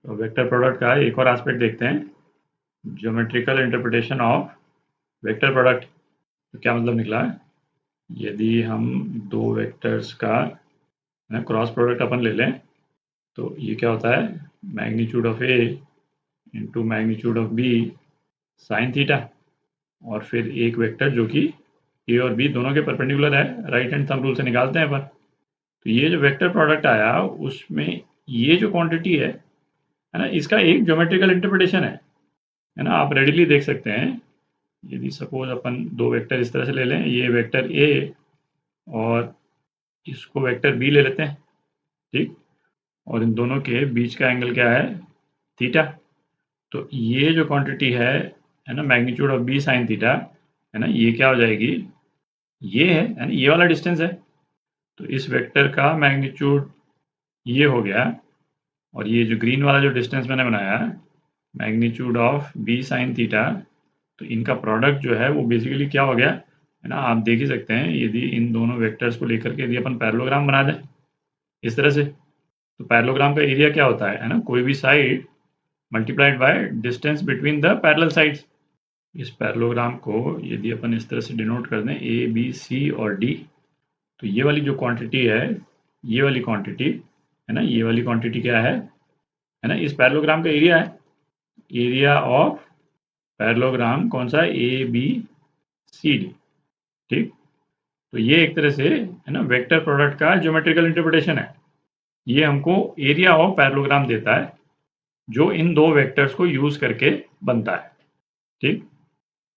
तो vector product का एक और एस्पेक्ट देखते हैं, geometrical interpretation of vector product. तो क्या मतलब निकला, यदि हम दो वेक्टर्स का क्रॉस प्रोडक्ट अपन ले लें तो ये क्या होता है, magnitude of A into magnitude of B sine theta, और फिर एक वेक्टर जो कि ए और बी दोनों के परपेंडिकुलर है, राइट हैंड थंब रूल से निकालते हैं अपन। तो ये जो वेक्टर प्रोडक्ट आया उसमें ये जो क्वांटिटी है ना, इसका एक ज्योमेट्रिकल इंटरप्रिटेशन है ना। आप रेडिली देख सकते हैं, यदि सपोज अपन दो वेक्टर इस तरह से ले लें, ये वेक्टर ए और इसको वेक्टर बी ले लेते हैं, ठीक, और इन दोनों के बीच का एंगल क्या है, थीटा। तो ये जो क्वांटिटी है ना, magnitude of B sine theta, है ना, ये क्या हो जाएगी, ये है ना, ये वाला डिस्टेंस है। तो इस वेक्टर का मैग्नीट्यूड ये हो गया, और ये जो ग्रीन वाला जो डिस्टेंस मैंने बनाया, magnitude of B sine theta, तो इनका प्रोडक्ट जो है वो बेसिकली क्या हो गया, है ना। आप देख ही सकते हैं, यदि इन दोनों वेक्टर्स को लेकर के यदि अपन पैरेललोग्राम बना दें इस तरह से, तो पैरेललोग्राम का एरिया क्या होता है ना, कोई भी side multiplied by distance between the parallel sides. इस पैरेललोग्राम को यदि अपन इस तरह से डिनोट कर दें ए बी सी और डी, तो ये वाली जो क्वांटिटी है, ये वाली क्वांटिटी है ना, ये वाली क्वांटिटी क्या है ना, इस पैरेललोग्राम का एरिया है, एरिया ऑफ पैरेललोग्राम कौन सा, ए बी सी डी, ठीक। तो ये एक तरह से है ना वेक्टर प्रोडक्ट का ज्योमेट्रिकल इंटरप्रिटेशन है। ये हमको एरिया ऑफ पैरेललोग्राम देता है जो इन दो वेक्टर्स को यूज करके बनता है, ठीक।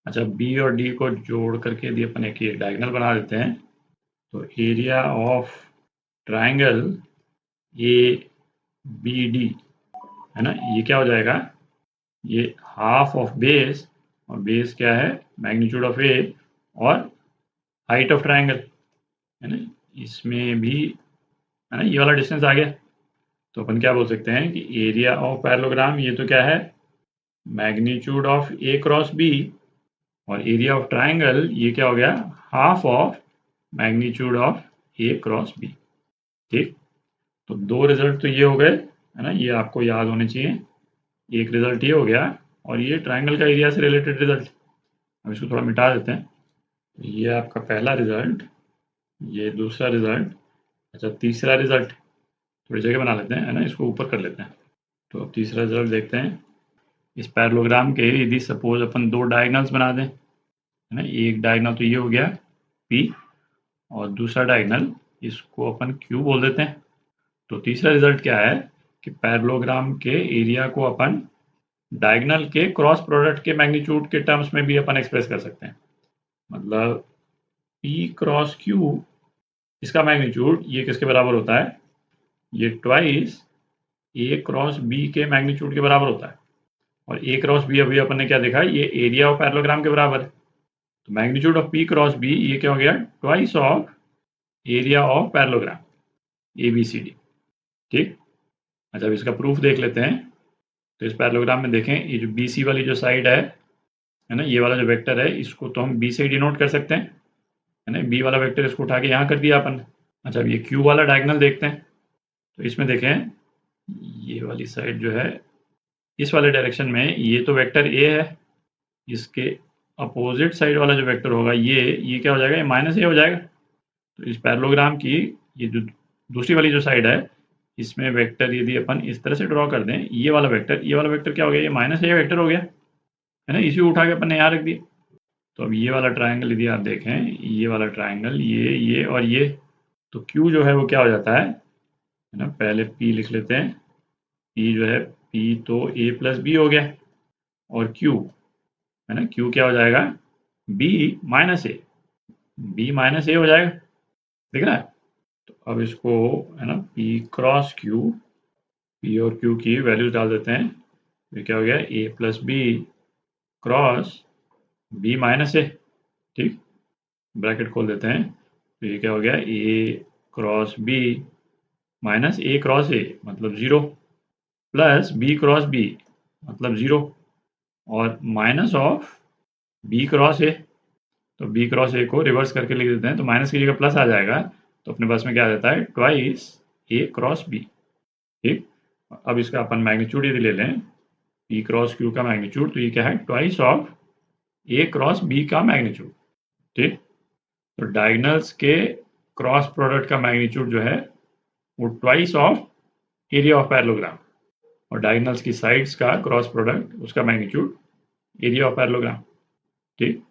अच्छा, बी और डी को जोड़ करके यदि अपन एक डायगोनल बना देते हैं, तो area of triangle A B D, है ना, ये क्या हो जाएगा, ये हाफ ऑफ बेस, और बेस क्या है, मैग्नीट्यूड ऑफ ए, और हाइट ऑफ ट्राइंगल, है ना, इसमें भी है ना ये वाला डिस्टेंस आ गया। तो अपन क्या बोल सकते हैं कि एरिया ऑफ पैरेललोग्राम ये तो क्या है, magnitude of A cross B, और एरिया ऑफ ट्राइंगल ये क्या हो गया, half of magnitude of A cross B, ठीक। तो दो रिजल्ट तो ये हो गए, है ना, ये आपको याद होने चाहिए। एक रिजल्ट ये हो गया, और ये ट्राइंगल का एरिया से रिलेटेड रिजल्ट। अब इसको थोड़ा मिटा देते हैं, तो ये आपका पहला रिजल्ट, ये दूसरा रिजल्ट। अच्छा, तीसरा रिजल्ट थोड़ी जगह बना लेते हैं, है ना, इसको ऊपर कर लेते हैं। तो अब तीसरा रिजल्ट देखते हैं, इस पैरेललोग्राम के यदि सपोज अपन दो डायगोनल्स बना दें, है ना, एक डायगोनल तो ये हो गया P, और दूसरा डायगोनल इसको अपन Q बोल देते हैं। तो तीसरा रिजल्ट क्या है कि पैरेललोग्राम के एरिया को अपन डायगोनल के क्रॉस प्रोडक्ट के मैग्नीट्यूड के टर्म्स में भी अपन एक्सप्रेस कर सकते हैं। मतलब P क्रॉस Q, इसका मैग्नीट्यूड ये किसके बराबर होता है, ये ट्वाइस A क्रॉस B के मैग्नीट्यूड के बराबर होता है। और A क्रॉस B अभी अपन ने क्या देखा, ये एरिया ऑफ पैरेललोग्राम के बराबर है। तो magnitude of P cross B ये क्या हो गया, twice of area of parallelogram ABCD, ठीक। अच्छा, अब इसका प्रूफ देख लेते हैं। तो इस पैरेललोग्राम में देखें, ये जो BC वाली जो साइड है ना, ये वाला जो वेक्टर है, इसको तो हम B से ही डिनोट कर सकते हैं, है ना। B वाला वेक्टर इसको उठा के यहाँ कर दिया अपन। अच्छा, अब ये Q वाला डायगोनल देखते हैं। तो इसमें देखें, ये वाली साइड जो है, इस वाले डायरेक्शन में ये तो वेक्टर A है, इसके अपोजिट साइड वाला जो वेक्टर होगा ये क्या हो जाएगा, ये माइनस ए हो जाएगा। तो इस पैरेललोग्राम की ये जो दूसरी वाली जो साइड है, इसमें वेक्टर यदि अपन इस तरह से ड्रॉ कर दें, ये वाला वेक्टर क्या हो गया, ये माइनस ए वेक्टर हो गया, है ना। इसी को उठा के अपन ने यहाँ रख दिया। तो अब ये वाला ट्राइंगल यदि आप देखें, ये वाला ट्राइंगल ये और ये, तो क्यू जो है वो क्या हो जाता है ना, पहले पी लिख लेते हैं। पी जो है, पी तो ए प्लस बी हो गया, और क्यू है ना, क्यू क्या हो जाएगा, बी माइनस ए, बी माइनस ए हो जाएगा, दिख रहा है। तो अब इसको है ना पी क्रॉस क्यू, पी और क्यू की वैल्यूज डाल देते हैं। ये क्या हो गया, A plus B cross B minus A, ठीक। ब्रैकेट खोल देते हैं, तो ये क्या हो गया, A cross B minus A cross A मतलब 0, प्लस बी क्रॉस बी मतलब 0, और minus of B cross A. तो बी क्रॉस ए को रिवर्स करके लिख देते हैं, तो माइनस की जगह प्लस आ जाएगा। तो अपने पास में क्या आ जाता है, ट्वाइस ए क्रॉस बी, ठीक। अब इसका अपन मैग्नीट्यूड यदि ले लें, P क्रॉस Q का मैग्नीट्यूड, तो ये क्या है, twice of A cross B का मैग्नीट्यूड। ठीक, तो डायगोनल्स के क्रॉस प्रोडक्ट का मैग्नीट्यूड जो है वो twice of area of parallelogram, और डायगोनल्स की साइड्स का क्रॉस प्रोडक्ट उसका मैग्नीट्यूड एरिया ऑफ पैरेललोग्राम। ठीक,